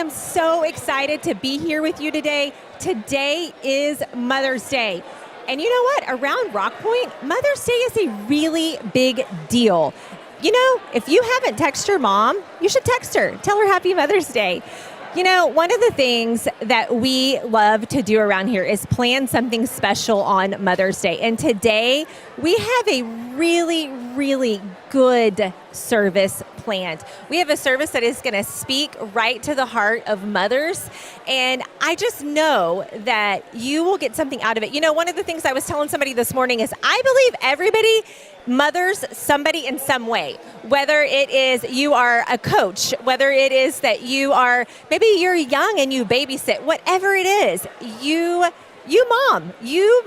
am so excited to be here with you today. Today is Mother's Day. And you know what? Around Rock Point, Mother's Day is a really big deal. You know, if you haven't texted your mom, you should text her. Tell her Happy Mother's Day. You know, one of the things that we love to do around here is plan something special on Mother's Day. And today we have a really good service planned. We have a service that is going to speak right to the heart of mothers. And I just know that you will get something out of it. You know, one of the things I was telling somebody this morning is I believe everybody mothers somebody in some way, whether it is you are a coach, whether it is that you are, maybe you're young and you babysit, whatever it is, you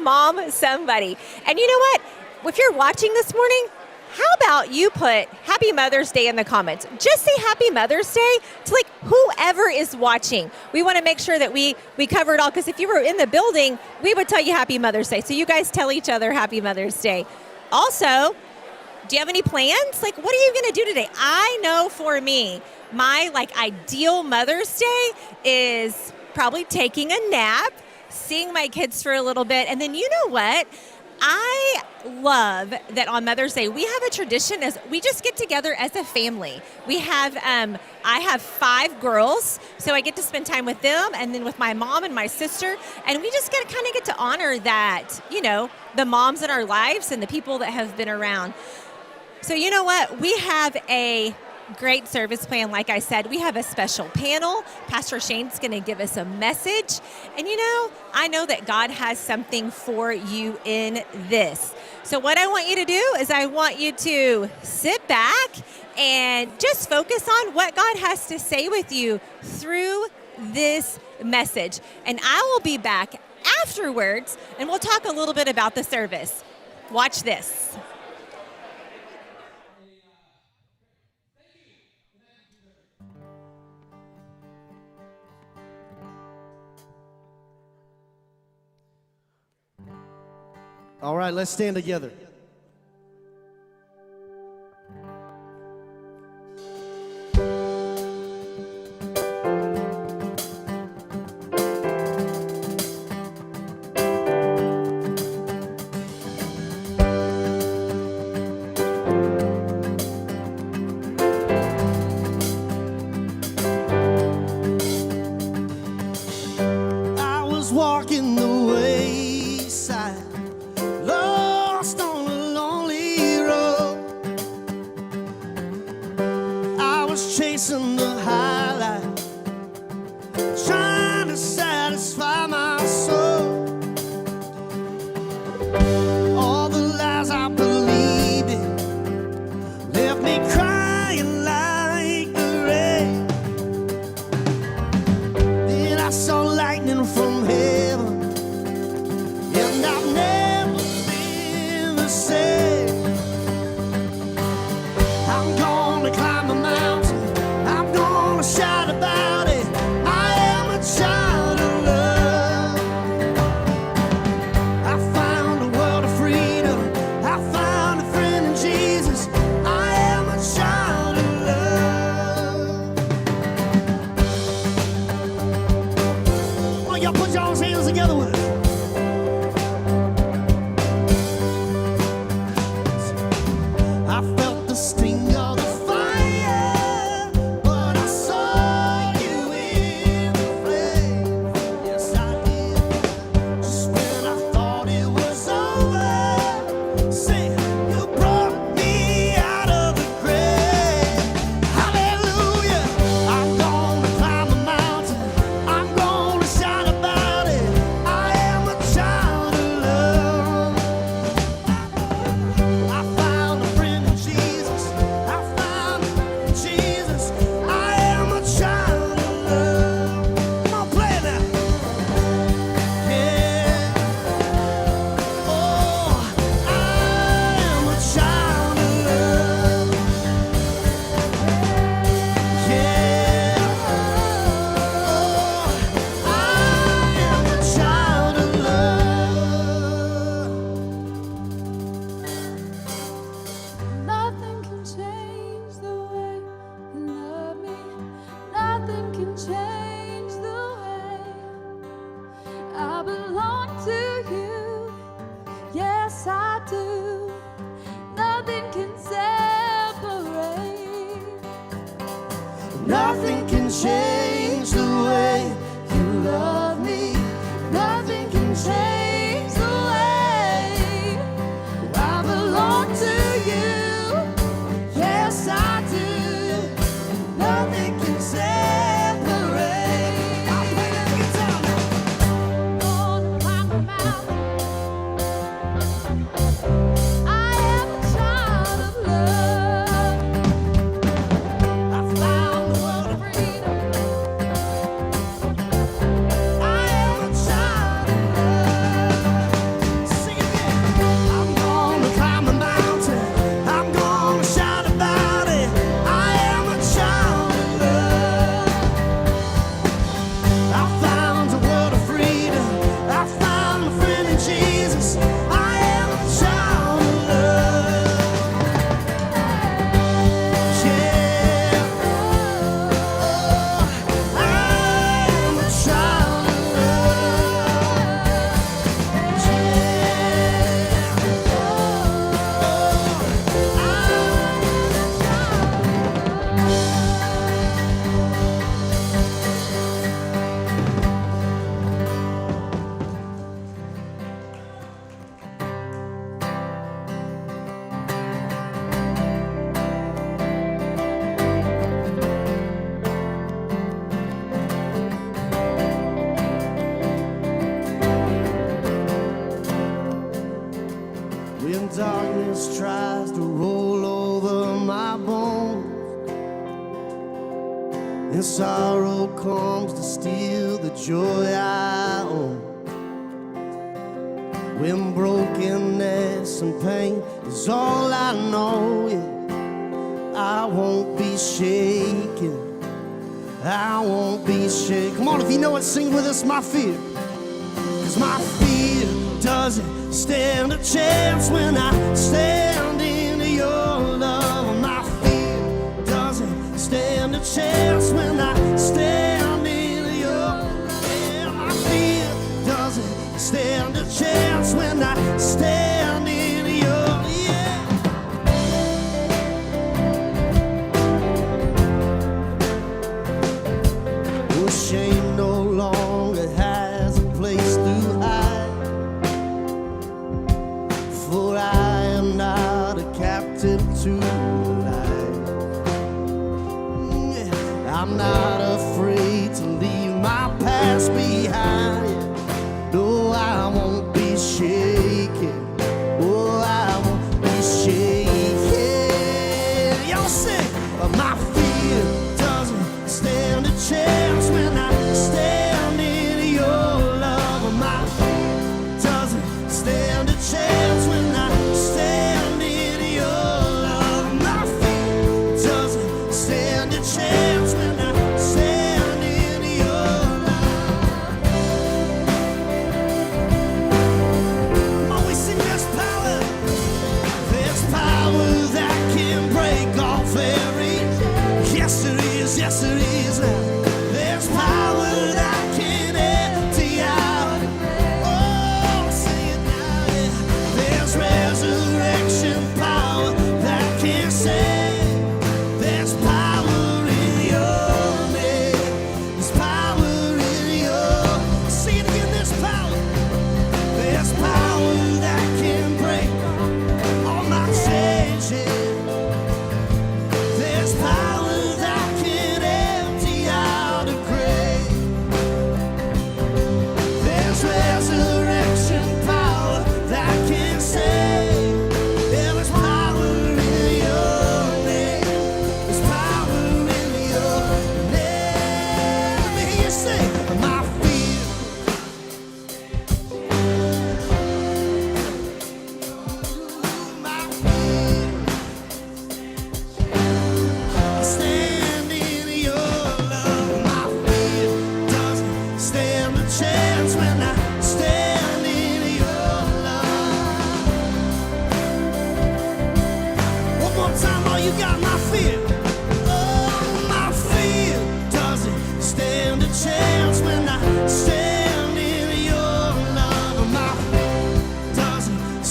mom somebody. And you know what? If you're watching this morning, how about you put Happy Mother's Day in the comments? Just say Happy Mother's Day to like whoever is watching. We want to make sure that we cover it all, because if you were in the building, we would tell you Happy Mother's Day. So you guys tell each other Happy Mother's Day. Also, do you have any plans? Like, what are you going to do today? I know for me, my ideal Mother's Day is probably taking a nap, seeing my kids for a little bit, and then you know what? I love that on Mother's Day, we have a tradition as we just get together as a family. We have, I have 5 girls, so I get to spend time with them and then with my mom and my sister. And we just kind of get to honor that, you know, the moms in our lives and the people that have been around. So you know what? We have a great service plan. Like I said, we have a special panel. Pastor Shane's going to give us a message. And you know, I know that God has something for you in this. So what I want you to do is I want you to sit back and just focus on what God has to say with you through this message. And I will be back afterwards and we'll talk a little bit about the service. Watch this. All right, let's stand together. I was walking the wayside, lost on yes I do. Nothing can separate. Nothing can change the way you love me. Nothing can change the way I belong to you. Yes, I do. Nothing can separate. I'll play that guitar now. Gonna climb the mountain. I am a child of love. I found the world of Freedom. I am a child of love. Sing it again. I'm gonna climb the mountain. I'm gonna shout about it. I am a child of love. I found a world of freedom. I found a friend in Jesus. I am a child of love. Yeah. Oh, I am a child of love. When darkness tries to roll over my bones and sorrow comes to steal the joy I own, when brokenness and pain is all I know, yeah, I won't be shaken. I won't be shaken. Come on, if you know it, sing with us, my fear. 'Cause my fear doesn't stand a chance when I stand in your love. My fear doesn't stand a chance when I stand in your love. Yeah, my fear doesn't stand a chance when I stand in your yeah. Oh, shame no longer has a place to hide, for I am not a captive to life. I'm not afraid to leave my past behind. No, I won't be shaken. Oh, I won't be shaken. Y'all sing. My fear doesn't stand a chance when I stand in your love. My fear doesn't stand a chance when I stand in your love. My fear doesn't stand a chance when I stand in your love. Come on, we sing this power.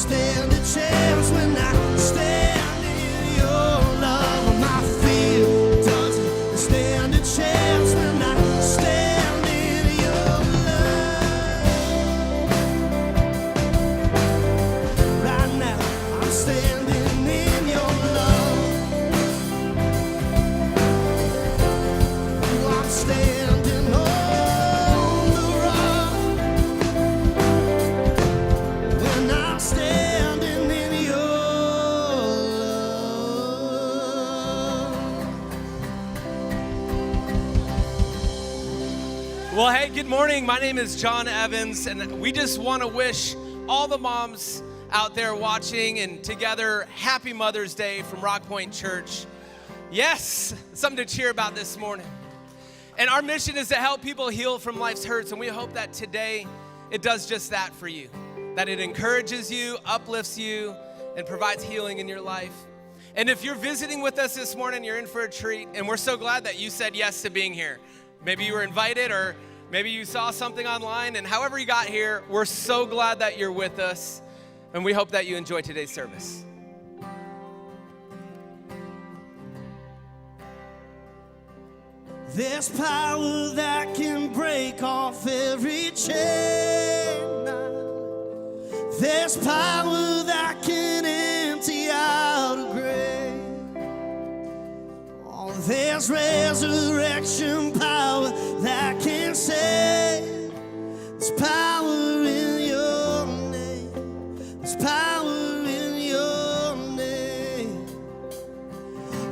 stand a chance when I stand in your love. My fear doesn't stand a chance when I stand in your love. Right now, I'm standing in your love. I'm standing on the rock when I'm standing in your love. Well, hey, good morning. My name is John Evans, and we just want to wish all the moms out there watching and together happy Mother's Day from Rock Point Church. Yes, something to cheer about this morning. And our mission is to help people heal from life's hurts, and we hope that today it does just that for you, that it encourages you, uplifts you, and provides healing in your life. And if you're visiting with us this morning, you're in for a treat, and we're so glad that you said yes to being here. Maybe you were invited, or maybe you saw something online, and however you got here, we're so glad that you're with us, and we hope that you enjoy today's service. There's power that can break off every chain. There's power that can empty out a grave. Oh, there's resurrection power that can save. There's power in your name. There's power in your name.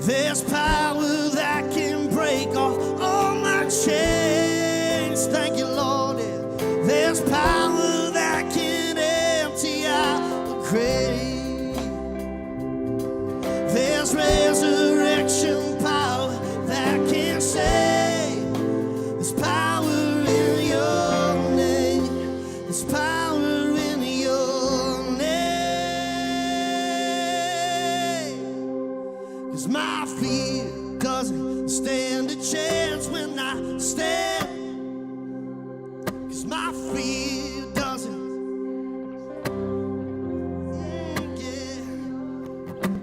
There's power that can break off all my chains. Thank you, Lord. There's power that can empty out the grave. There's resurrection power that can save. There's power in your name. There's power in your name. 'Cause my fear doesn't stand a chance when I stand. 'Cause my fear doesn't, yeah.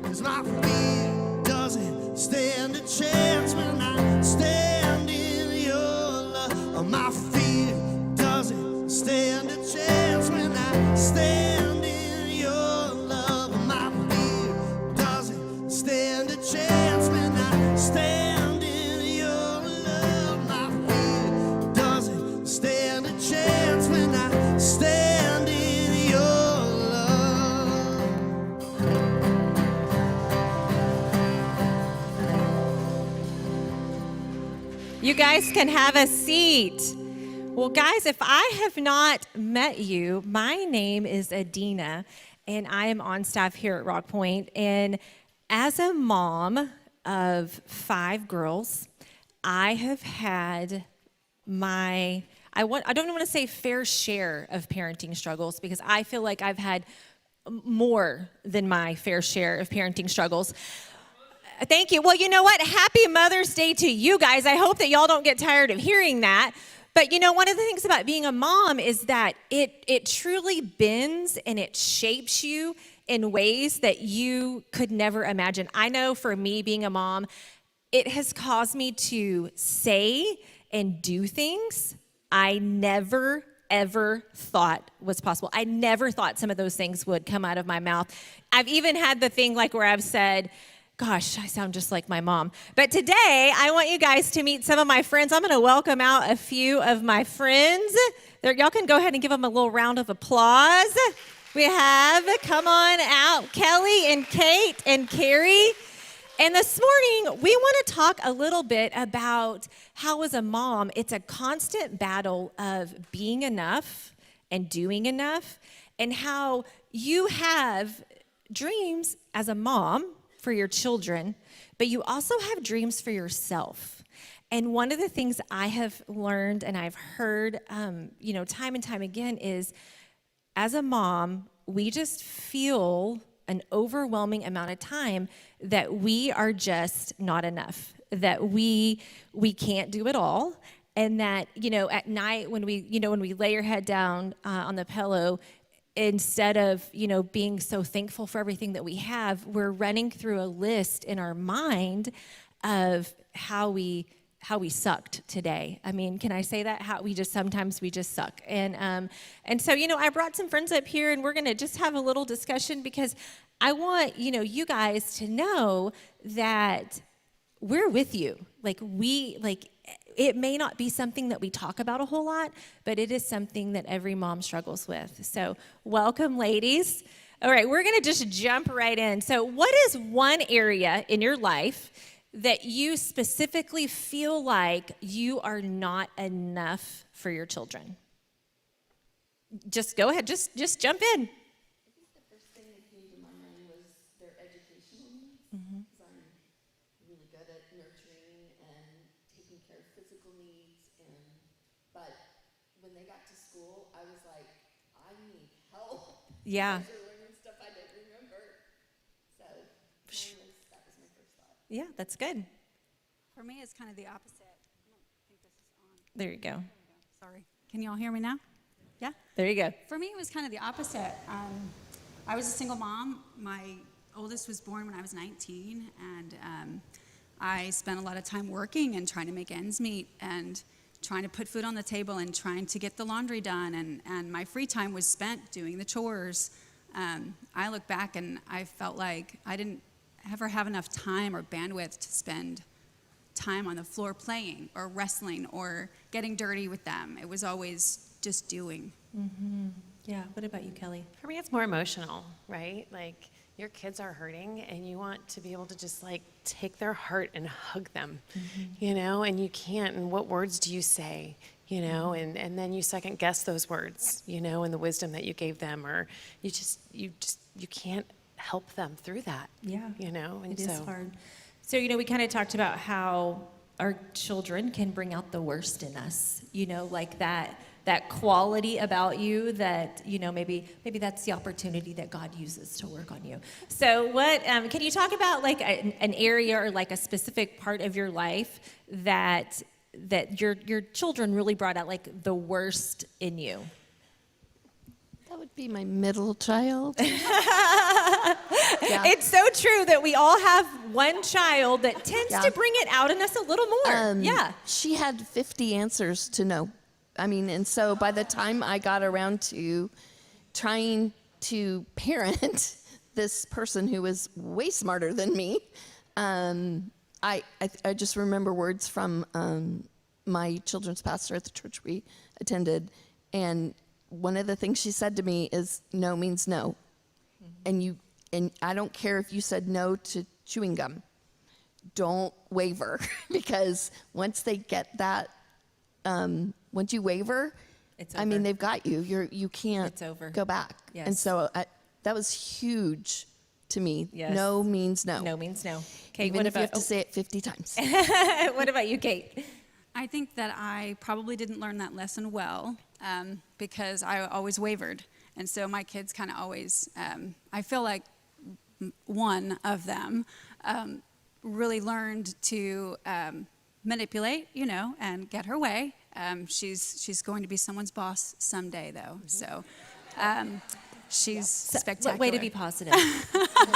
'Cause my fear doesn't stand a chance when I stand in your love. Oh, my fear doesn't stand a chance when I stand in your love. Oh, my fear doesn't stand a chance when I stand in your love. My fear doesn't stand a chance when I stand in your love. You guys can have a seat. Well, guys, if I have not met you, my name is Adina, and I am on staff here at Rock Point. And as a mom of 5 girls, I have had I don't want to say fair share of parenting struggles, because I feel like I've had more than my fair share of parenting struggles. Thank you. Well, you know what? Happy Mother's Day to you guys. I hope that y'all don't get tired of hearing that. But you know, one of the things about being a mom is that it truly bends and it shapes you in ways that you could never imagine. I know for me, being a mom, it has caused me to say and do things I never, ever thought was possible. I never thought some of those things would come out of my mouth. I've even had the thing like where I've said, gosh, I sound just like my mom. But today, I want you guys to meet some of my friends. I'm going to welcome out a few of my friends. Y'all can go ahead and give them a little round of applause. We have, come on out, Kelly and Kate and Carrie. And this morning, we want to talk a little bit about how, as a mom, it's a constant battle of being enough and doing enough, and how you have dreams as a mom for your children, but you also have dreams for yourself. And one of the things I have learned and I've heard, time and time again is, as a mom, we just feel an overwhelming amount of time that we are just not enough, that we can't do it all, and that, at night when we lay your head down on the pillow, instead of, being so thankful for everything that we have, we're running through a list in our mind of how we sucked today. I mean, can I say that? How sometimes we just suck. And so, I brought some friends up here, and we're going to just have a little discussion, because I want, you guys to know that we're with you. It may not be something that we talk about a whole lot, but it is something that every mom struggles with. So welcome, ladies. All right, we're gonna just jump right in. So what is one area in your life that you specifically feel like you are not enough for your children? Just go ahead, just jump in. I think the first thing that came to my mind was their educational needs. Because I'm really good at nurturing and taking care of physical needs. But when they got to school, I was like, I need help. Yeah. They're learning stuff I didn't remember. So that was my first thought. Yeah, that's good. For me, it's kind of the opposite. I don't think this is on. There you go. Sorry. Can you all hear me now? Yeah? There you go. For me, it was kind of the opposite. I was a single mom. My oldest was born when I was 19, and I spent a lot of time working and trying to make ends meet and trying to put food on the table and trying to get the laundry done, and my free time was spent doing the chores. I look back and I felt like I didn't ever have enough time or bandwidth to spend time on the floor playing or wrestling or getting dirty with them. It was always just doing. Yeah, what about you, Kelly? For me, it's more emotional, right? Like, your kids are hurting, and you want to be able to just, take their heart and hug them, and you can't, and what words do you say, and then you second guess those words, and the wisdom that you gave them, or you can't help them through that. Yeah, and it is hard. So, we kind of talked about how our children can bring out the worst in us, like that quality about you that, maybe that's the opportunity that God uses to work on you. So what, can you talk about an area or a specific part of your life that your children really brought out the worst in you? That would be my middle child. It's so true that we all have one child that tends to bring it out in us a little more. She had 50 answers to no. And so by the time I got around to trying to parent this person who was way smarter than me, I just remember words from my children's pastor at the church we attended, and one of the things she said to me is, no means no. And I don't care if you said no to chewing gum. Don't waver, because once they get that, once you waver, it's over. They've got you. You can't It's over. go back. Yes. And so that was huge to me. Yes. No means no. No means no. Kate, Even what if you about have to say it 50 times. what about you, Kate? I think that I probably didn't learn that lesson well, because I always wavered. And so my kids kind of always, I feel like one of them really learned to manipulate, and get her way. She's going to be someone's boss someday, though. So she's spectacular. Way to be positive.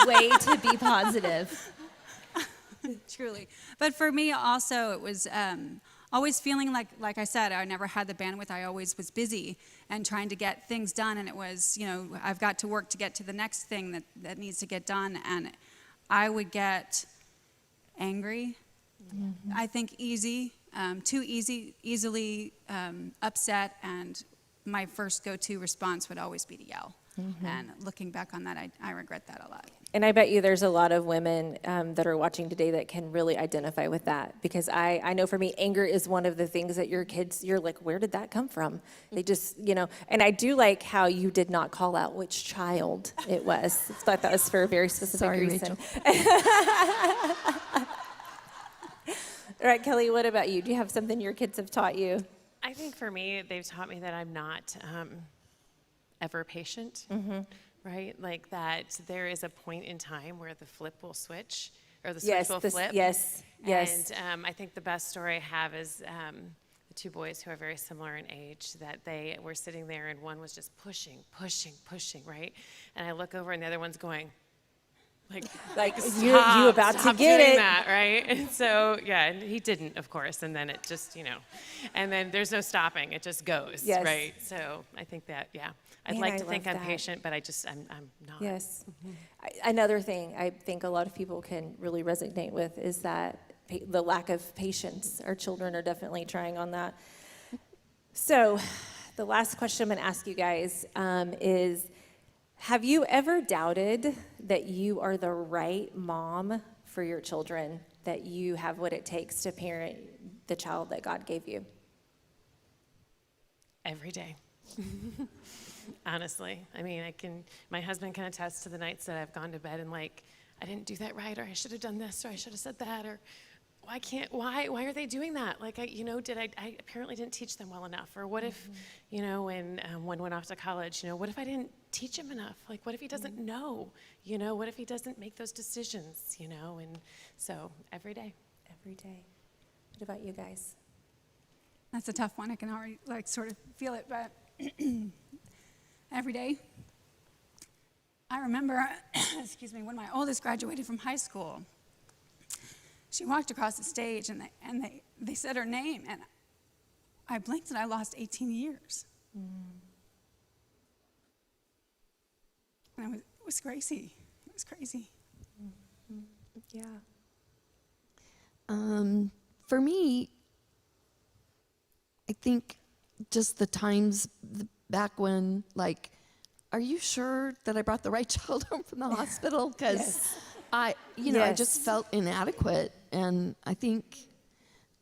Way to be positive. Truly. But for me also, it was always feeling like I said, I never had the bandwidth. I always was busy and trying to get things done. And it was, I've got to work to get to the next thing that needs to get done. And I would get angry, I think easily upset. And my first go-to response would always be to yell. And looking back on that, I regret that a lot. And I bet you there's a lot of women that are watching today that can really identify with that, because I know for me, anger is one of the things that your kids, you're like, where did that come from? They just, and I do like how you did not call out which child it was. I thought that was for a very specific reason. All right, Kelly, what about you? Do you have something your kids have taught you? I think for me, they've taught me that I'm not ever patient, right? Like that there is a point in time where the flip will switch, or the switch will flip. Yes. And I think the best story I have is the two boys who are very similar in age, that they were sitting there and one was just pushing, right? And I look over and the other one's going, like you about to stop get doing it. that, right? And so, yeah, and he didn't, of course, and then it just, and then there's no stopping. It just goes, Yes. right? So I think that, I'd Man, like I to think love I'm that. patient, but I'm not. Yes. Another thing I think a lot of people can really resonate with is that the lack of patience. Our children are definitely trying on that. So the last question I'm going to ask you guys is, have you ever doubted that you are the right mom for your children, that you have what it takes to parent the child that God gave you? Every day. Honestly. I mean, my husband can attest to the nights that I've gone to bed and like, I didn't do that right, or I should have done this, or I should have said that, or why are they doing that? Like, I apparently didn't teach them well enough. Or what if, when one went off to college, what if I didn't teach him enough? Like, what if he doesn't know? What if he doesn't make those decisions, And so every day. Every day. What about you guys? That's a tough one. I can already sort of feel it, but every day. I remember, excuse me, when my oldest graduated from high school, she walked across the stage and they said her name, and I blinked and I lost 18 years. And it was crazy. It was crazy. Yeah. For me, I think just the times back when, like, are you sure that I brought the right child home from the hospital? Because I just felt inadequate. And I think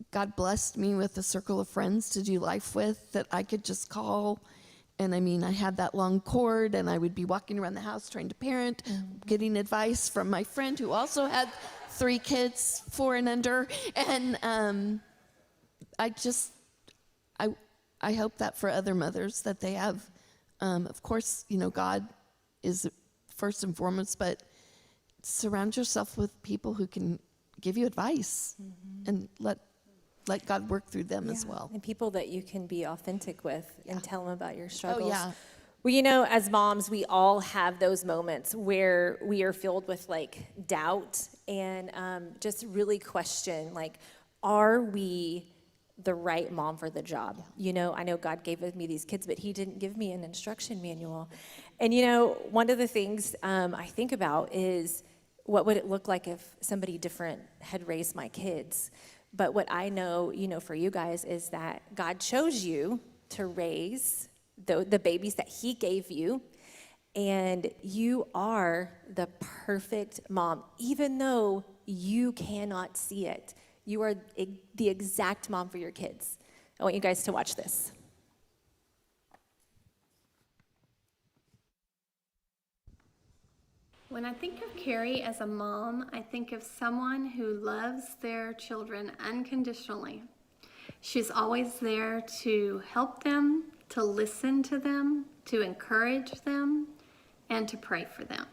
God blessed me with a circle of friends to do life with that I could just call. And I mean, I had that long cord, and I would be walking around the house trying to parent, getting advice from my friend who also had 3 kids, 4 and under. And I hope that for other mothers that they have, of course, God is first and foremost, but surround yourself with people who can give you advice and let God work through them as well. And people that you can be authentic with and tell them about your struggles. Oh, yeah. Well, as moms, we all have those moments where we are filled with doubt and just really question, are we the right mom for the job? I know God gave me these kids, but he didn't give me an instruction manual. And one of the things I think about is, what would it look like if somebody different had raised my kids? But what I know, for you guys is that God chose you to raise the babies that he gave you, and you are the perfect mom, even though you cannot see it. You are the exact mom for your kids. I want you guys to watch this. When I think of Carrie as a mom, I think of someone who loves their children unconditionally. She's always there to help them, to listen to them, to encourage them, and to pray for them.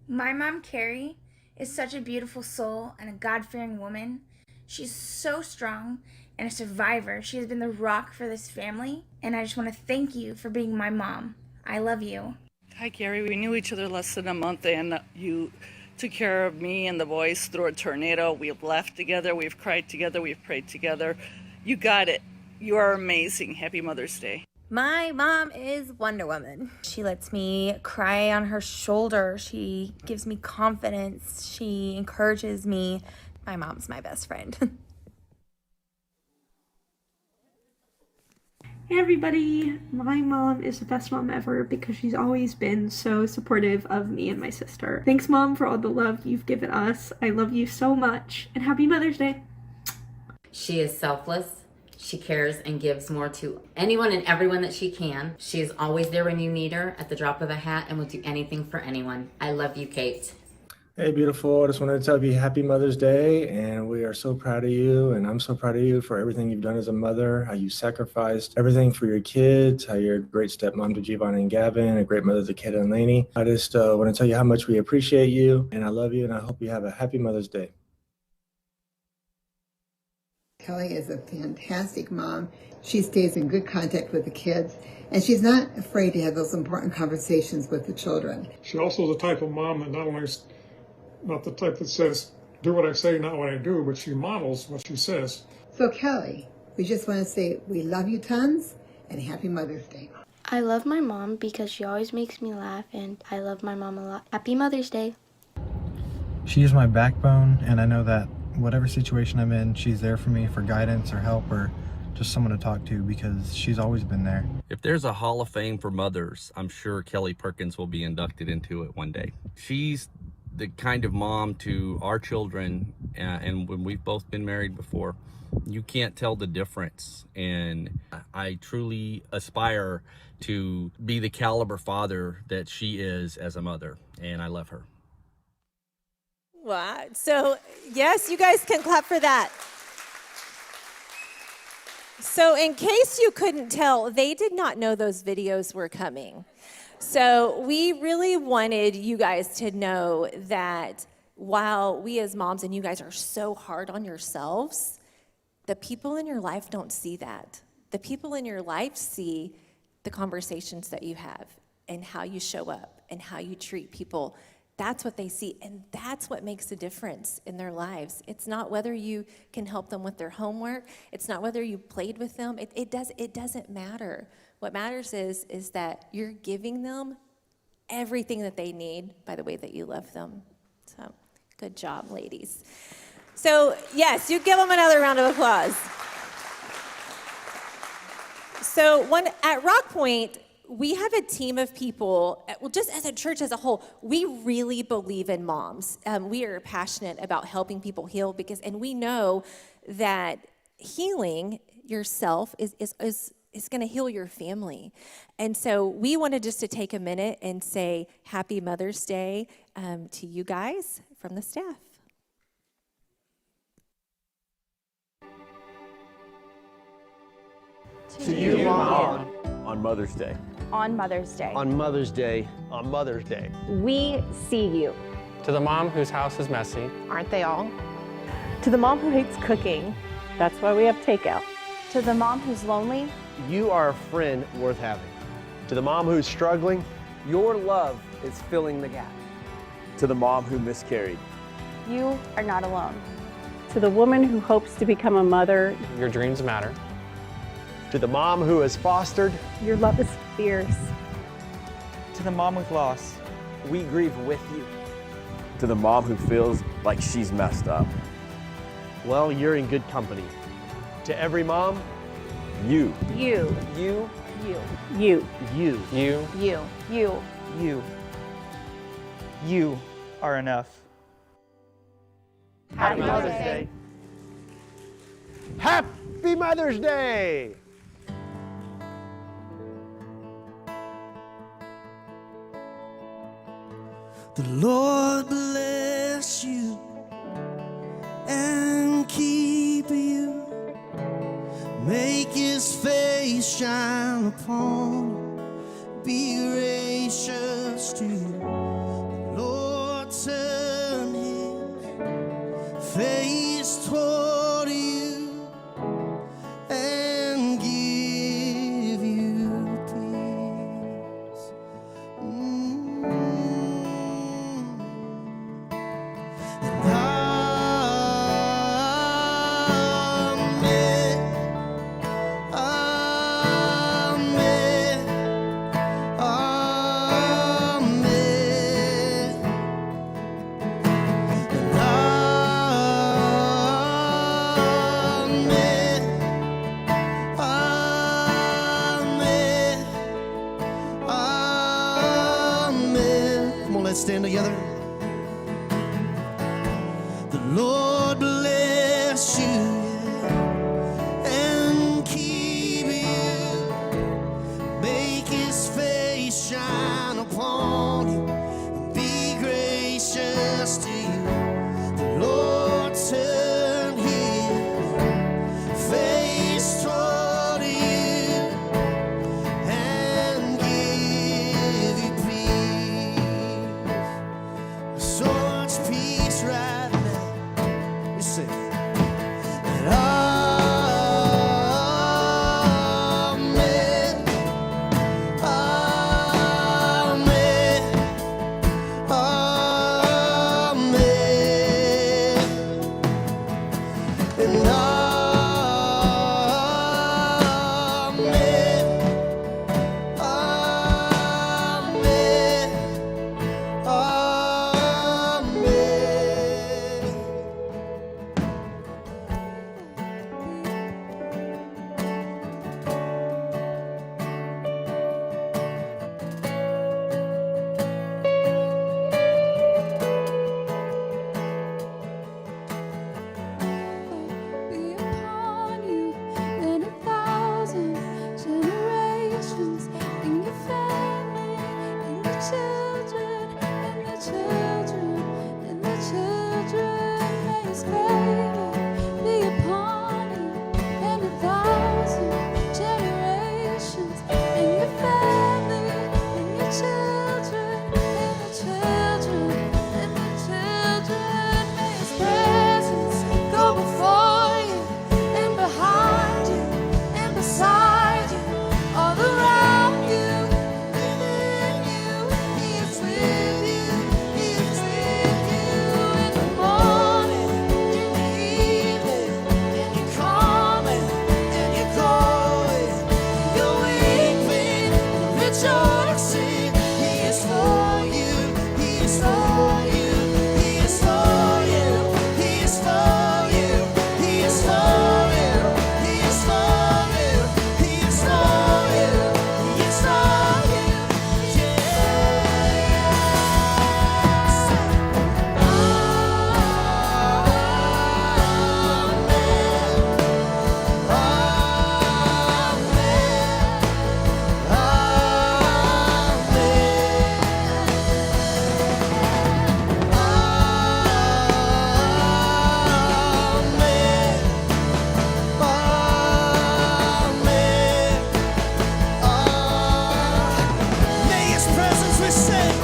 My mom, Carrie, is such a beautiful soul and a God-fearing woman. She's so strong and a survivor. She has been the rock for this family, and I just want to thank you for being my mom. I love you. Hi, Carrie. We knew each other less than a month, and you took care of me and the boys through a tornado. We've laughed together. We've cried together. We've prayed together. You got it. You are amazing. Happy Mother's Day. My mom is Wonder Woman. She lets me cry on her shoulder. She gives me confidence. She encourages me. My mom's my best friend. Hey everybody, my mom is the best mom ever because she's always been so supportive of me and my sister. Thanks, Mom, for all the love you've given us. I love you so much, and happy Mother's Day. She is selfless. She cares and gives more to anyone and everyone that she can. She is always there when you need her, at the drop of a hat, and will do anything for anyone. I love you, Kate. Hey, beautiful. I just wanted to tell you happy Mother's Day, and we are so proud of you, and I'm so proud of you for everything you've done as a mother, how you sacrificed everything for your kids, how you're a great stepmom to Giovanni and Gavin, a great mother to Kate and Lainey. I just want to tell you how much we appreciate you, and I love you, and I hope you have a happy Mother's Day. Kelly is a fantastic mom. She stays in good contact with the kids, and she's not afraid to have those important conversations with the children. She also is the type of mom that not only is not the type that says, do what I say, not what I do, but she models what she says. So Kelly, we just want to say we love you tons, and happy Mother's Day. I love my mom because she always makes me laugh, and I love my mom a lot. Happy Mother's Day. She is my backbone, and I know that whatever situation I'm in, she's there for me for guidance or help or just someone to talk to because she's always been there. If there's a Hall of Fame for mothers, I'm sure Kelly Perkins will be inducted into it one day. She's the kind of mom to our children, and when we've both been married before, you can't tell the difference. And I truly aspire to be the caliber father that she is as a mother, and I love her. Wow. So, yes, you guys can clap for that. So, in case you couldn't tell, they did not know those videos were coming. So, we really wanted you guys to know that while we as moms and you guys are so hard on yourselves, the people in your life don't see that. The people in your life see the conversations that you have and how you show up and how you treat people. That's what they see, and that's what makes a difference in their lives. It's not whether you can help them with their homework. It's not whether you played with them. It doesn't matter. What matters is that you're giving them everything that they need by the way that you love them. So, good job, ladies. So, yes, you give them another round of applause. So, at Rock Point, we have a team of people, well, just as a church as a whole, we really believe in moms. We are passionate about helping people heal and we know that healing yourself is going to heal your family. And so we wanted just to take a minute and say Happy Mother's Day to you guys from the staff. To you, Mom. On Mother's Day. On Mother's Day. On Mother's Day. On Mother's Day. We see you. To the mom whose house is messy. Aren't they all? To the mom who hates cooking. That's why we have takeout. To the mom who's lonely. You are a friend worth having. To the mom who's struggling. Your love is filling the gap. To the mom who miscarried. You are not alone. To the woman who hopes to become a mother. Your dreams matter. To the mom who has fostered. Your love is fierce. To the mom with loss. We grieve with you. To the mom who feels like she's messed up. Well, you're in good company. To every mom, you. You. You. You. You. You. You. You. You. You. You are enough. Happy Mother's Day. Happy Mother's Day! The Lord bless you and keep you. Make his face shine upon you. Be gracious to you. The Lord turn his face toward you and give you peace. Stand together. The Lord bless you and keep you. Make his face shine upon you and be gracious to you. The Lord turn his face toward you and give you peace. So much peace right now. We sing. And is for you. He is for you. He is for you. He is for you. He is for you. He is for you. He is for you. May His presence we sing.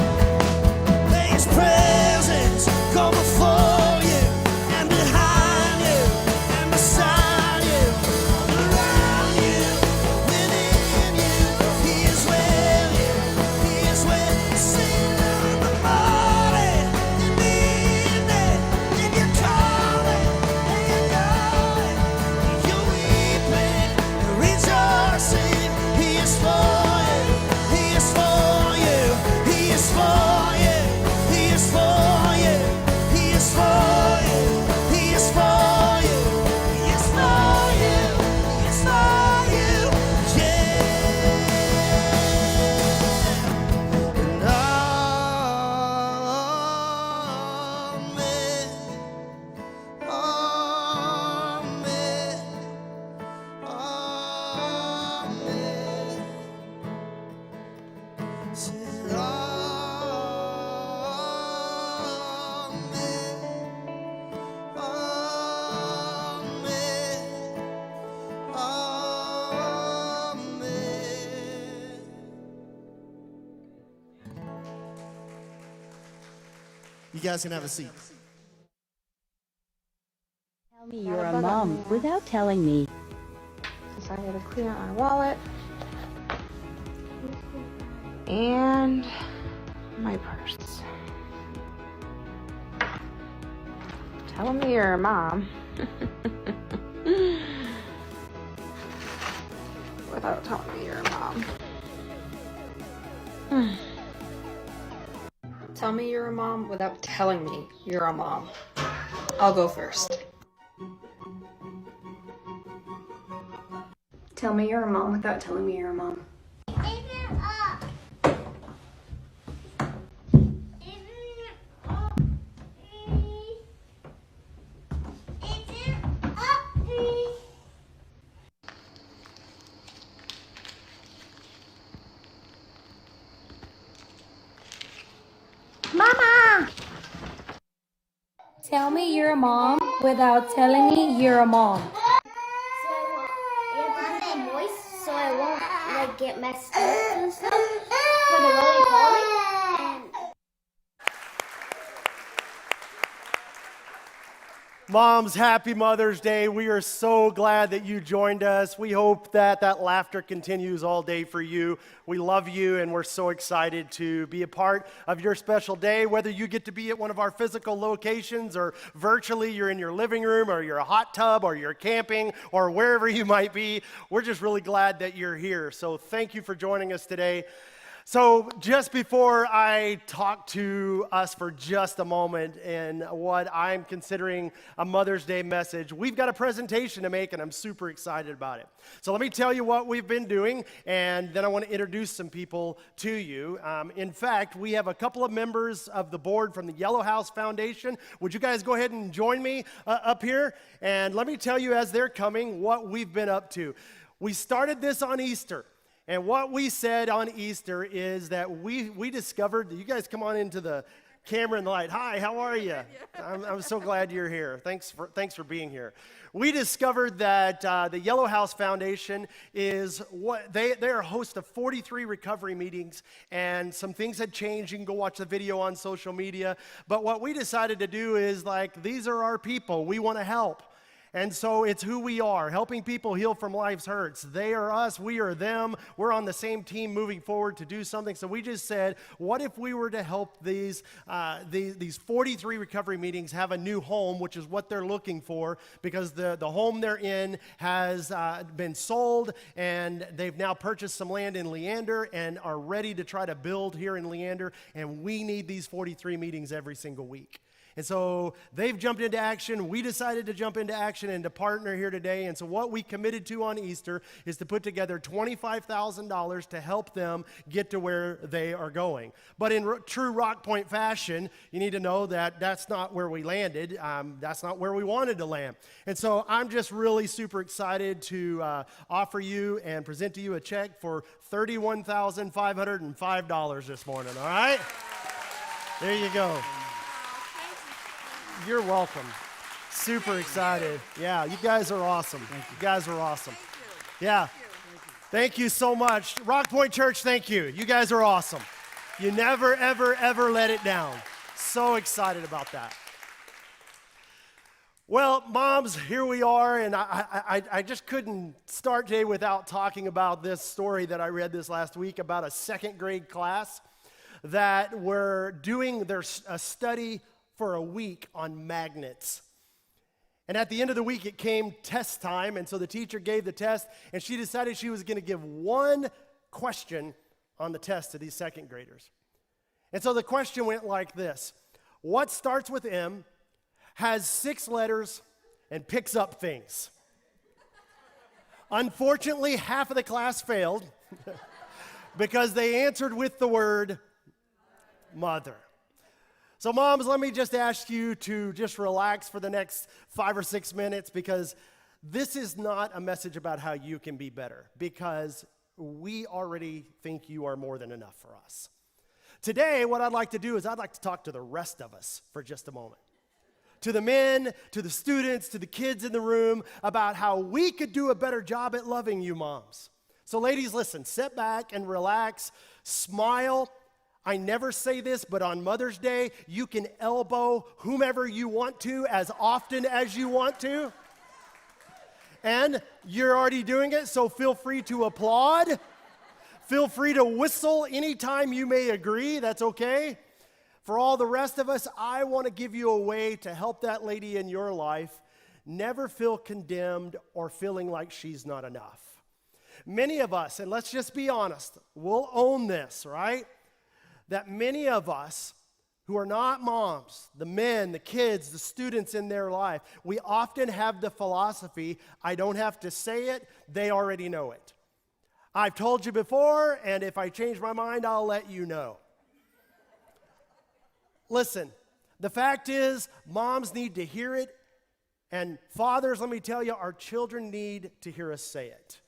May His presence go before you and behind you and beside you, around you, within you. He is with you. He is with you. Sing in the morning, in the evening, in your calling and your going, you're weeping and rejoicing. He is for you. He is for you. He is for you. He is for you. He is for you. He is for you. He is for you. He is for you. Yeah. And amen. Amen. Amen. Said amen. Amen. You guys can have a seat. Tell me you're a mom without telling me. Decided to clear out my wallet and my purse. Tell me you're a mom without telling me you're a mom. Tell me you're a mom without telling me you're a mom. I'll go first. Tell me you're a mom without telling me you're a mom. Mama! Tell me you're a mom without telling me you're a mom. So I won't like get messed up and stuff for the roly poly. Moms, happy Mother's Day. We are so glad that you joined us. We hope that that laughter continues all day for you. We love you, and we're so excited to be a part of your special day. Whether you get to be at one of our physical locations or virtually, you're in your living room or you're a hot tub or you're camping or wherever you might be, we're just really glad that you're here. So thank you for joining us today. So just before I talk to us for just a moment in what I'm considering a Mother's Day message, we've got a presentation to make, and I'm super excited about it. So let me tell you what we've been doing, and then I want to introduce some people to you. In fact, we have a couple of members of the board from the Yellow House Foundation. Would you guys go ahead and join me up here? And let me tell you, as they're coming, what we've been up to. We started this on Easter. And what we said on Easter is that we discovered, you guys come on into the camera and the light. Hi, how are you? I'm so glad you're here. Thanks for being here. We discovered that the Yellow House Foundation is what they are a host of 43 recovery meetings, and some things had changed. You can go watch the video on social media. But what we decided to do is these are our people. We want to help. And so it's who we are, helping people heal from life's hurts. They are us, we are them. We're on the same team moving forward to do something. So we just said, what if we were to help these 43 recovery meetings have a new home, which is what they're looking for, because the home they're in has been sold, and they've now purchased some land in Leander and are ready to try to build here in Leander, and we need these 43 meetings every single week. And so they've jumped into action. We decided to jump into action and to partner here today. And so what we committed to on Easter is to put together $25,000 to help them get to where they are going. But in true Rock Point fashion, you need to know that that's not where we landed. That's not where we wanted to land. And so I'm just really super excited to offer you and present to you a check for $31,505 this morning, all right? There you go. You're welcome. Super excited. Yeah, you guys are awesome. You guys are awesome. Yeah. Thank you so much. Rock Point Church, thank you. You guys are awesome. You never, ever, ever let it down. So excited about that. Well, moms, here we are, and I just couldn't start today without talking about this story that I read this last week about a second grade class that were doing a study for a week on magnets. And at the end of the week, it came test time, and so the teacher gave the test, and she decided she was going to give one question on the test to these second graders. And so the question went like this: what starts with M, has 6 letters, and picks up things? Unfortunately, half of the class failed because they answered with the word mother. So moms, let me just ask you to just relax for the next 5 or 6 minutes, because this is not a message about how you can be better, because we already think you are more than enough for us. Today, what I'd like to do is I'd like to talk to the rest of us for just a moment. To the men, to the students, to the kids in the room, about how we could do a better job at loving you moms. So ladies, listen, sit back and relax, smile. I never say this, but on Mother's Day, you can elbow whomever you want to as often as you want to. And you're already doing it, so feel free to applaud. Feel free to whistle anytime you may agree. That's okay. For all the rest of us, I want to give you a way to help that lady in your life never feel condemned or feeling like she's not enough. Many of us, and let's just be honest, we'll own this, right? That many of us who are not moms, the men, the kids, the students in their life, we often have the philosophy, I don't have to say it, they already know it. I've told you before, and if I change my mind, I'll let you know. Listen, the fact is, moms need to hear it, and fathers, let me tell you, our children need to hear us say it.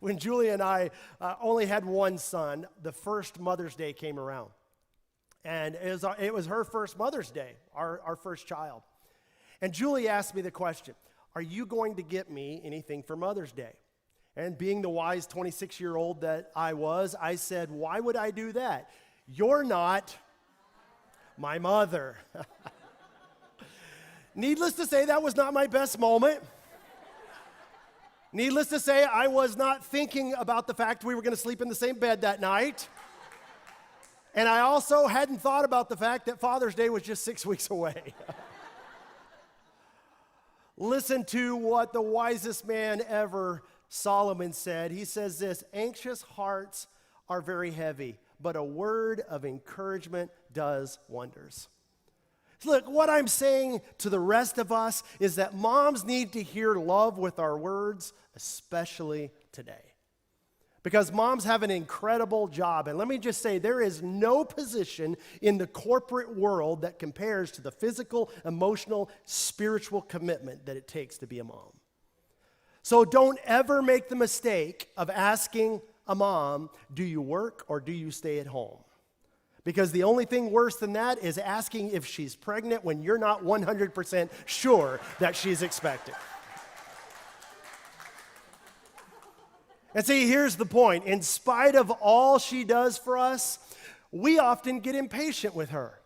When Julie and I only had one son, the first Mother's Day came around. And it was her first Mother's Day, our first child. And Julie asked me the question, are you going to get me anything for Mother's Day? And being the wise 26-year-old that I was, I said, why would I do that? You're not my mother. Needless to say, that was not my best moment. Needless to say, I was not thinking about the fact we were going to sleep in the same bed that night. And I also hadn't thought about the fact that Father's Day was just 6 weeks away. Listen to what the wisest man ever, Solomon, said. He says this: anxious hearts are very heavy, but a word of encouragement does wonders. Look, what I'm saying to the rest of us is that moms need to hear love with our words, especially today. Because moms have an incredible job. And let me just say, there is no position in the corporate world that compares to the physical, emotional, spiritual commitment that it takes to be a mom. So don't ever make the mistake of asking a mom, do you work or do you stay at home? Because the only thing worse than that is asking if she's pregnant when you're not 100% sure that she's expecting. And see, here's the point. In spite of all she does for us, we often get impatient with her.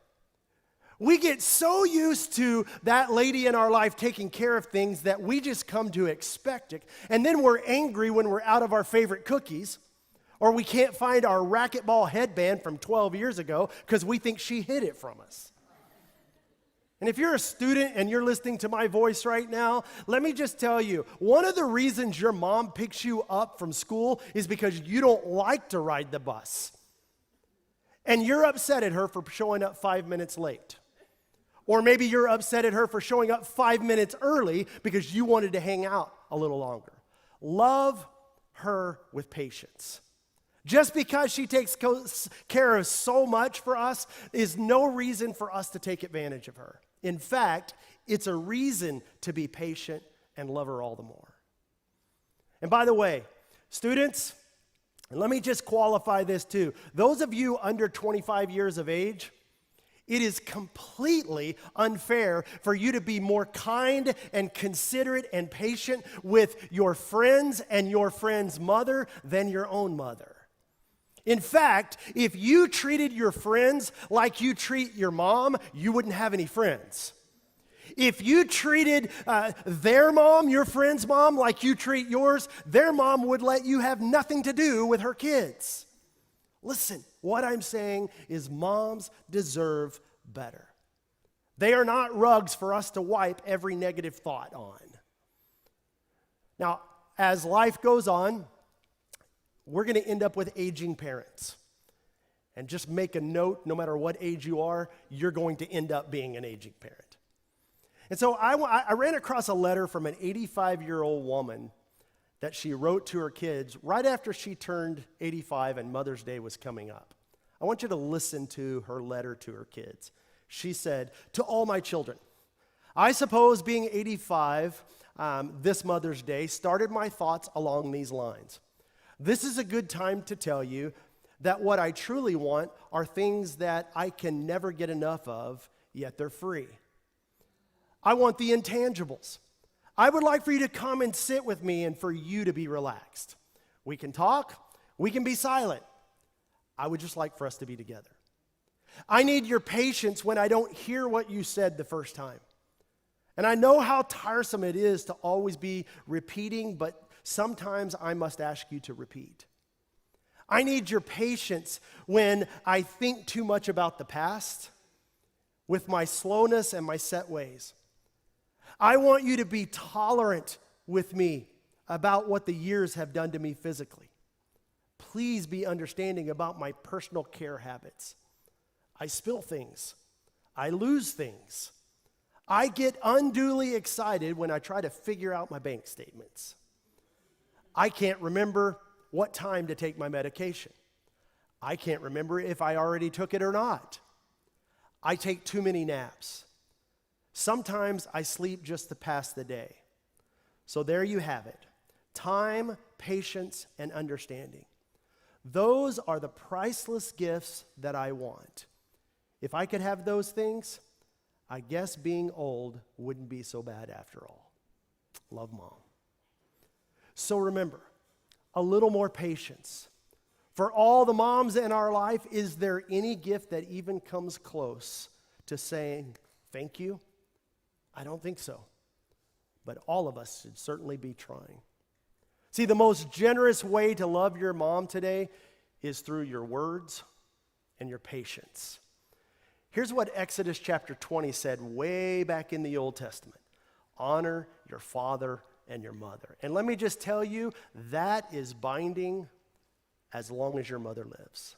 We get so used to that lady in our life taking care of things that we just come to expect it. And then we're angry when we're out of our favorite cookies, or we can't find our racquetball headband from 12 years ago because we think she hid it from us. And if you're a student and you're listening to my voice right now, let me just tell you, one of the reasons your mom picks you up from school is because you don't like to ride the bus. And you're upset at her for showing up 5 minutes late. Or maybe you're upset at her for showing up 5 minutes early because you wanted to hang out a little longer. Love her with patience. Just because she takes care of so much for us is no reason for us to take advantage of her. In fact, it's a reason to be patient and love her all the more. And by the way, students, and let me just qualify this too. Those of you under 25 years of age, it is completely unfair for you to be more kind and considerate and patient with your friends and your friend's mother than your own mother. In fact, if you treated your friends like you treat your mom, you wouldn't have any friends. If you treated their mom, your friend's mom, like you treat yours, their mom would let you have nothing to do with her kids. Listen, what I'm saying is moms deserve better. They are not rugs for us to wipe every negative thought on. Now, as life goes on, we're going to end up with aging parents. And just make a note, no matter what age you are, you're going to end up being an aging parent. And so I ran across a letter from an 85-year-old woman that she wrote to her kids right after she turned 85 and Mother's Day was coming up. I want you to listen to her letter to her kids. She said, "To all my children, I suppose being 85 this Mother's Day started my thoughts along these lines. This is a good time to tell you that what I truly want are things that I can never get enough of, yet they're free. I want the intangibles. I would like for you to come and sit with me and for you to be relaxed. We can talk, we can be silent. I would just like for us to be together. I need your patience when I don't hear what you said the first time. And I know how tiresome it is to always be repeating, but sometimes I must ask you to repeat. I need your patience when I think too much about the past with my slowness and my set ways. I want you to be tolerant with me about what the years have done to me physically. Please be understanding about my personal care habits. I spill things. I lose things. I get unduly excited when I try to figure out my bank statements. I can't remember what time to take my medication. I can't remember if I already took it or not. I take too many naps. Sometimes I sleep just to pass the day. So there you have it. Time, patience, and understanding. Those are the priceless gifts that I want. If I could have those things, I guess being old wouldn't be so bad after all. Love, Mom." So remember, a little more patience. For all the moms in our life, is there any gift that even comes close to saying thank you? I don't think so. But all of us should certainly be trying. See, the most generous way to love your mom today is through your words and your patience. Here's what Exodus chapter 20 said way back in the Old Testament. Honor your father and your mother. And let me just tell you, that is binding as long as your mother lives.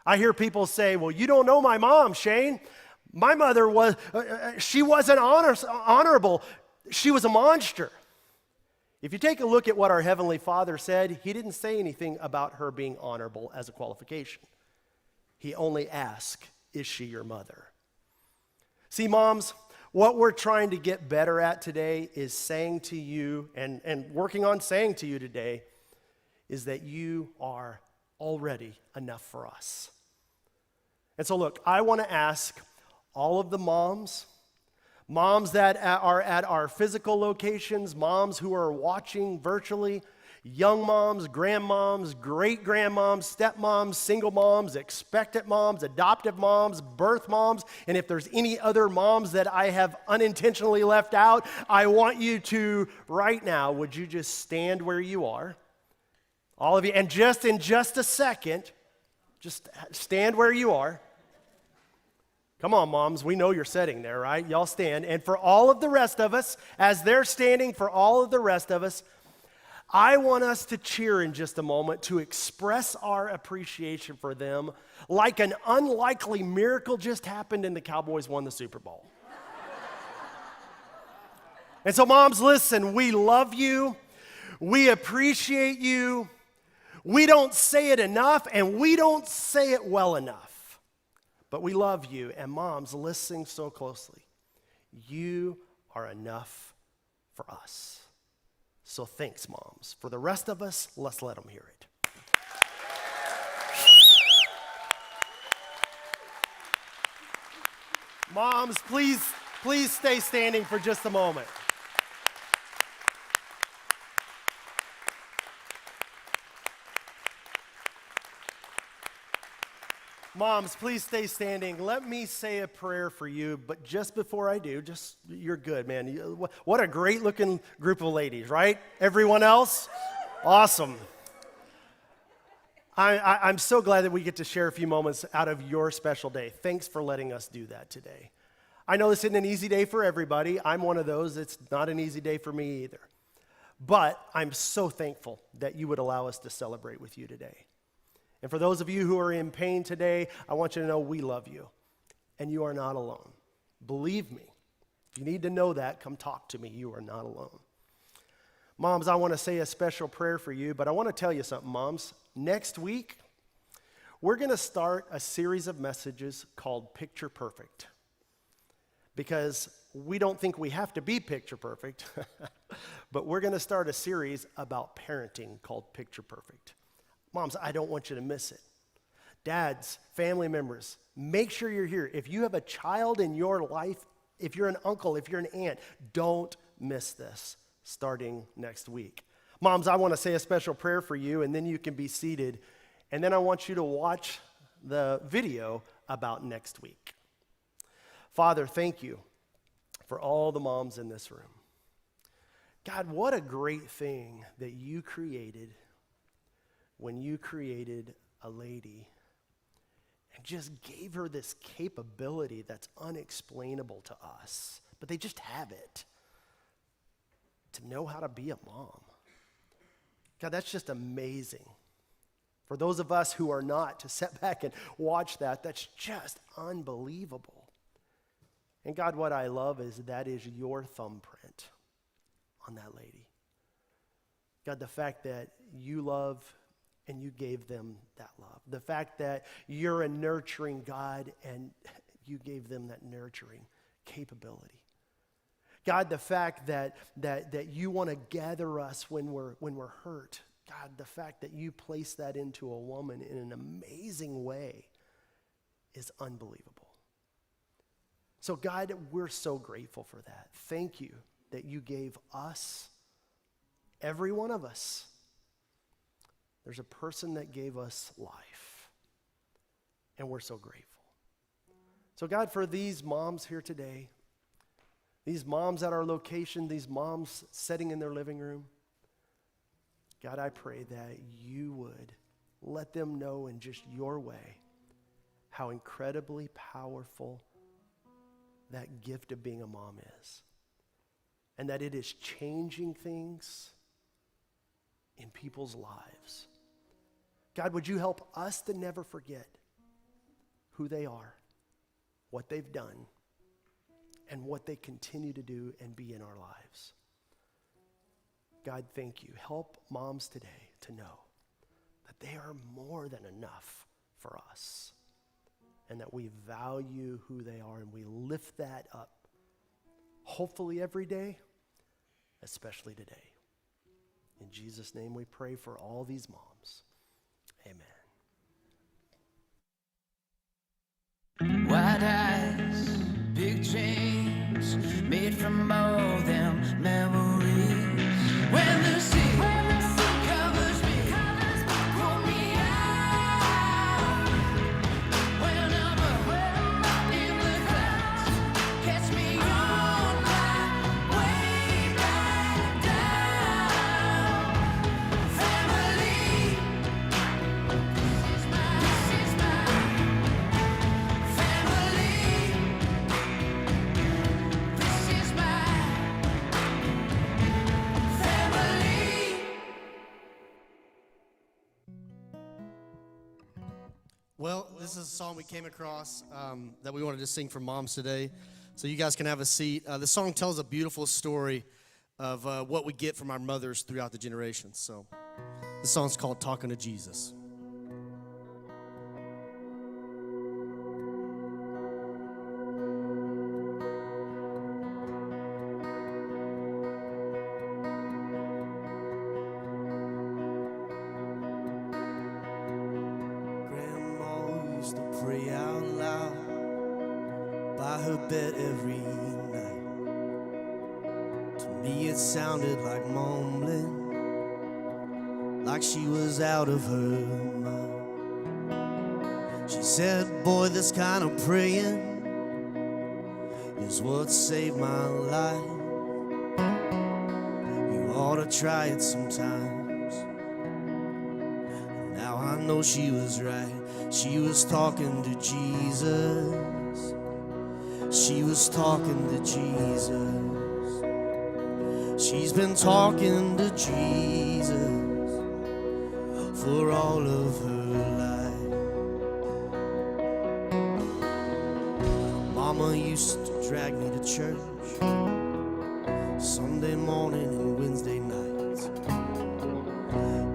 I hear people say, "Well, you don't know my mom, Shane. My mother she wasn't honorable. She was a monster." If you take a look at what our Heavenly Father said, He didn't say anything about her being honorable as a qualification. He only asked, "Is she your mother?" See, moms, what we're trying to get better at today is saying to you, and working on saying to you today, is that you are already enough for us. And so look, I want to ask all of the moms that are at our physical locations, moms who are watching virtually, young moms, grandmoms, great-grandmoms, stepmoms, single moms, expectant moms, adoptive moms, birth moms, and if there's any other moms that I have unintentionally left out, I want you to, right now, would you just stand where you are? All of you, and in just a second, just stand where you are. Come on, moms, we know you're sitting there, right? Y'all stand. And for all of the rest of us, as they're standing for all of the rest of us, I want us to cheer in just a moment to express our appreciation for them like an unlikely miracle just happened and the Cowboys won the Super Bowl. And so, moms, listen, we love you. We appreciate you. We don't say it enough, and we don't say it well enough. But we love you, and moms, listen so closely. You are enough for us. So thanks, moms. For the rest of us, let's let them hear it. Moms, please stay standing for just a moment. Moms, please stay standing. Let me say a prayer for you, but just before I do, you're good, man. What a great looking group of ladies, right? Everyone else? Awesome. I'm so glad that we get to share a few moments out of your special day. Thanks for letting us do that today. I know this isn't an easy day for everybody. I'm one of those. It's not an easy day for me either. But I'm so thankful that you would allow us to celebrate with you today. And for those of you who are in pain today, I want you to know we love you, and you are not alone. Believe me, if you need to know that, come talk to me. You are not alone. Moms, I want to say a special prayer for you, but I want to tell you something, moms. Next week, we're going to start a series of messages called Picture Perfect, because we don't think we have to be picture perfect, but we're going to start a series about parenting called Picture Perfect. Moms, I don't want you to miss it. Dads, family members, make sure you're here. If you have a child in your life, if you're an uncle, if you're an aunt, don't miss this starting next week. Moms, I want to say a special prayer for you, and then you can be seated. And then I want you to watch the video about next week. Father, thank you for all the moms in this room. God, what a great thing that you created when you created a lady and just gave her this capability that's unexplainable to us, but they just have it, to know how to be a mom. God, that's just amazing. For those of us who are not, to sit back and watch that, that's just unbelievable. And God, what I love is that is your thumbprint on that lady. God, the fact that you love and you gave them that love. The fact that you're a nurturing God and you gave them that nurturing capability. God, the fact that you want to gather us when we're hurt. God, the fact that you place that into a woman in an amazing way is unbelievable. So God, we're so grateful for that. Thank you that you gave us, every one of us. There's a person that gave us life, and we're so grateful. So God, for these moms here today, these moms at our location, these moms sitting in their living room, God, I pray that you would let them know in just your way how incredibly powerful that gift of being a mom is, and that it is changing things in people's lives. God, would you help us to never forget who they are, what they've done, and what they continue to do and be in our lives. God, thank you. Help moms today to know that they are more than enough for us, and that we value who they are, and we lift that up, hopefully every day, especially today. In Jesus' name we pray for all these moms. Amen. White eyes, big chains, made from all them memories. When the sea comes Well, this is a song we came across that we wanted to sing for moms today. So you guys can have a seat. The song tells a beautiful story of what we get from our mothers throughout the generations. So the song's called Talking to Jesus. Used to pray out loud by her bed every night. To me it sounded like mumbling, like she was out of her mind. She said, boy, this kind of praying is what saved my life. You ought to try it sometimes. And now I know she was right. She was talking to Jesus. She was talking to Jesus. She's been talking to Jesus for all of her life. Mama used to drag me to church Sunday morning and Wednesday nights.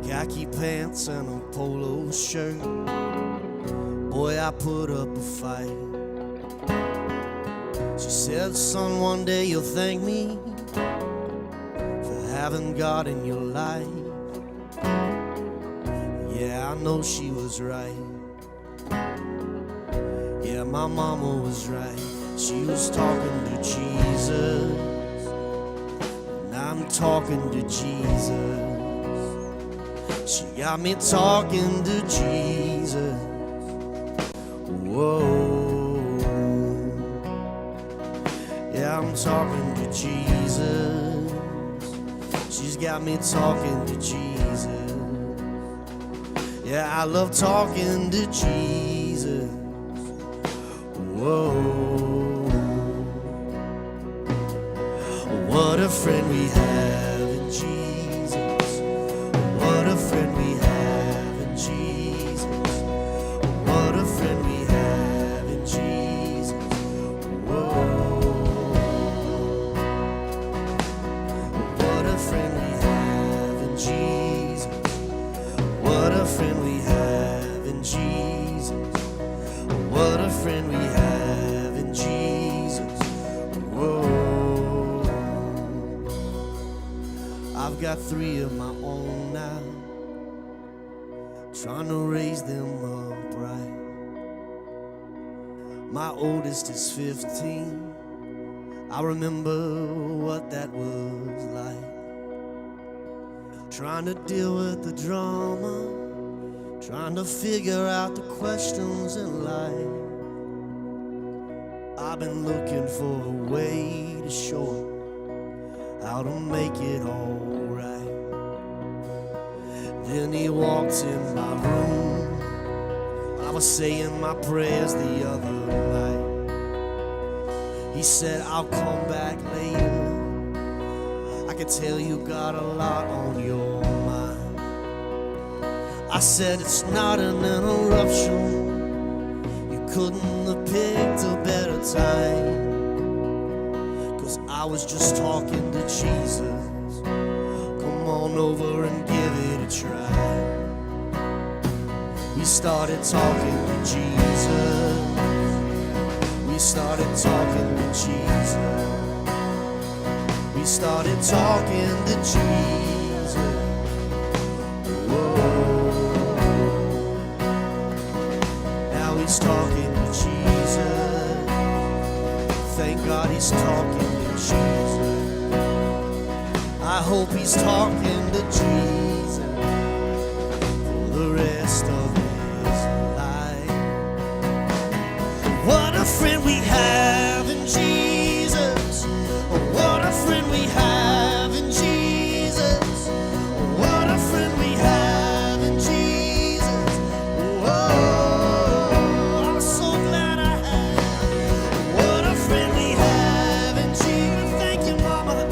Khaki pants and a polo shirt. Boy, I put up a fight. She said, son, one day you'll thank me for having God in your life. Yeah, I know she was right. Yeah, my mama was right. She was talking to Jesus, and I'm talking to Jesus. She got me talking to Jesus. Whoa, yeah, I'm talking to Jesus. She's got me talking to Jesus. Yeah, I love talking to Jesus. Whoa, what a friend we have in Jesus. What a friend we have in Jesus. What a friend we have in Jesus. Whoa. What a friend we have in Jesus. What a friend we have in Jesus. What a friend we have in Jesus. Whoa. I've got 3 of my own now, trying to raise them up right. My oldest is 15. I remember what that was like. Trying to deal with the drama, trying to figure out the questions in life. I've been looking for a way to show her how to make it all right. Then he walked in my room. I was saying my prayers the other night. He said, I'll come back later. I can tell you got a lot on your mind. I said, it's not an interruption. You couldn't have picked a better time. 'Cause I was just talking to Jesus. Come on over and give it a try. We started talking to Jesus. We started talking to Jesus. We started talking to Jesus. Whoa. Now he's talking to Jesus. Thank God he's talking to Jesus. I hope he's talking to Jesus for the rest of his life. What a friend we have in Jesus. What a friend we have in Jesus. What a friend we have in Jesus. Whoa, I'm so glad I have. What a friend we have in Jesus. Thank you, Mama.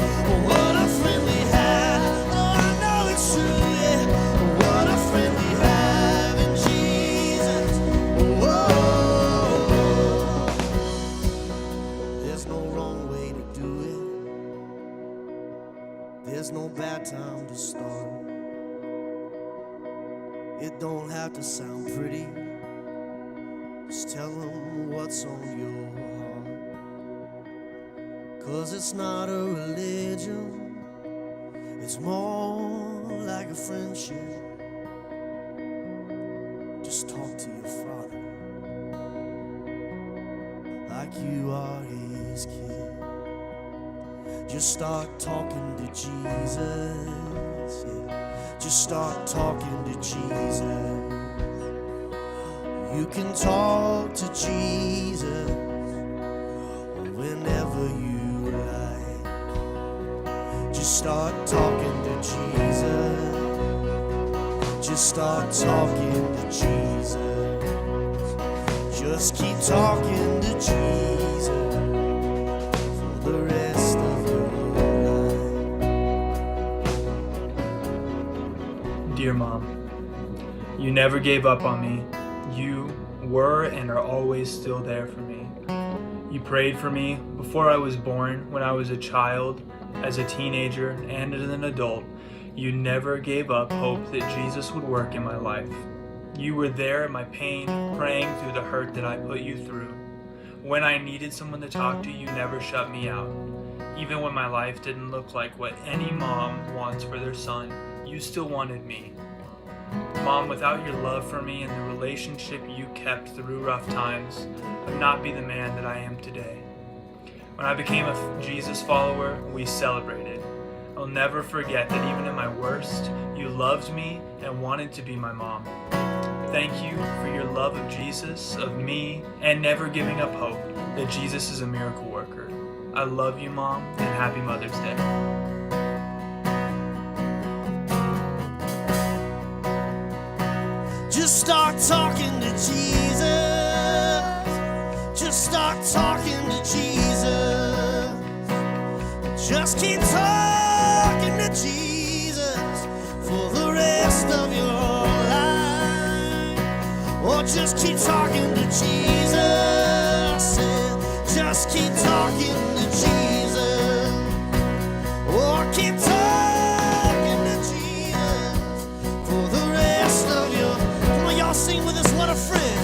What a friend we have. Oh, I know it's true, yeah. What a friend we have in Jesus. There's no bad time to start. It don't have to sound pretty. Just tell them what's on your heart. 'Cause it's not a religion, it's more like a friendship. Just talk to your father like you are his kid. Just start talking to Jesus, yeah. Just start talking to Jesus. You can talk to Jesus whenever you like. Just start talking to Jesus. Just start talking to Jesus. Just keep talking to Jesus for the rest of your life. Dear Mom, you never gave up on me. You were and are always still there for me. You prayed for me before I was born, when I was a child, as a teenager, and as an adult. You never gave up hope that Jesus would work in my life. You were there in my pain, praying through the hurt that I put you through. When I needed someone to talk to, you never shut me out. Even when my life didn't look like what any mom wants for their son, you still wanted me. Mom, without your love for me and the relationship you kept through rough times, I would not be the man that I am today. When I became a Jesus follower, we celebrated. I'll never forget that even in my worst, you loved me and wanted to be my mom. Thank you for your love of Jesus, of me, and never giving up hope that Jesus is a miracle worker. I love you, Mom, and happy Mother's Day. Just start talking to Jesus. Just start talking to Jesus. Just keep talking to Jesus for the rest of your life. Or just keep talking to Jesus. Just keep talking to Jesus. Or keep talking to Jesus for the rest of your life. Y'all sing with us, what a friend.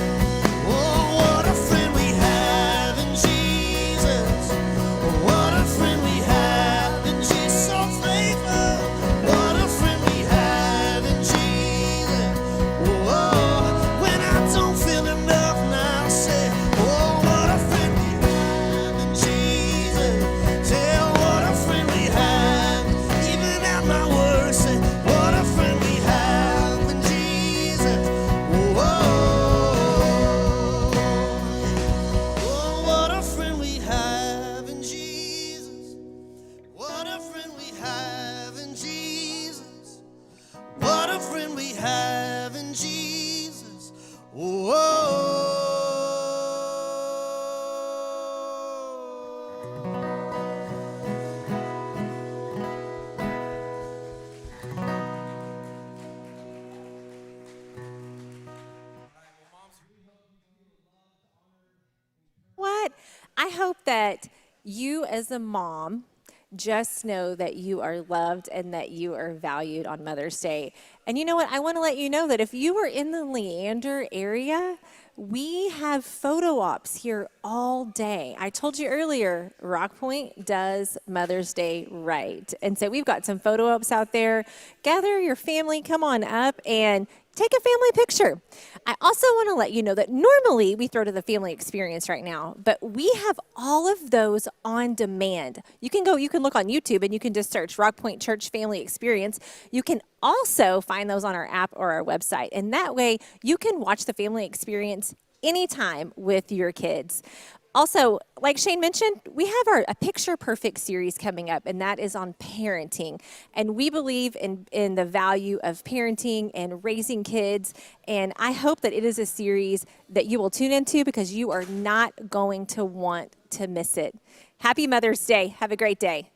Oh, what a friend we have in Jesus. What a friend we have in Jesus. So faithful. What a friend we have in Jesus. Oh, when I don't feel enough now, say, oh, what a friend we have in Jesus. Tell what a friend we have. Even at my worst, say, what a friend we have in Jesus. What a friend we have in Jesus. What a friend we have in Jesus. What a friend we have in Jesus. What? I hope that you as a mom just know that you are loved and that you are valued on Mother's Day. And you know what? I want to let you know that if you are in the Leander area, we have photo ops here all day. I told you earlier, Rock Point does Mother's Day right. And so we've got some photo ops out there. Gather your family, come on up and take a family picture. I also want to let you know that normally we throw to the family experience right now, but we have all of those on demand. You can look on YouTube and you can just search Rock Point Church Family Experience. You can also find those on our app or our website. And that way you can watch the family experience anytime with your kids. Also, like Shane mentioned, we have a Picture Perfect series coming up, and that is on parenting. And we believe in the value of parenting and raising kids. And I hope that it is a series that you will tune into because you are not going to want to miss it. Happy Mother's Day. Have a great day.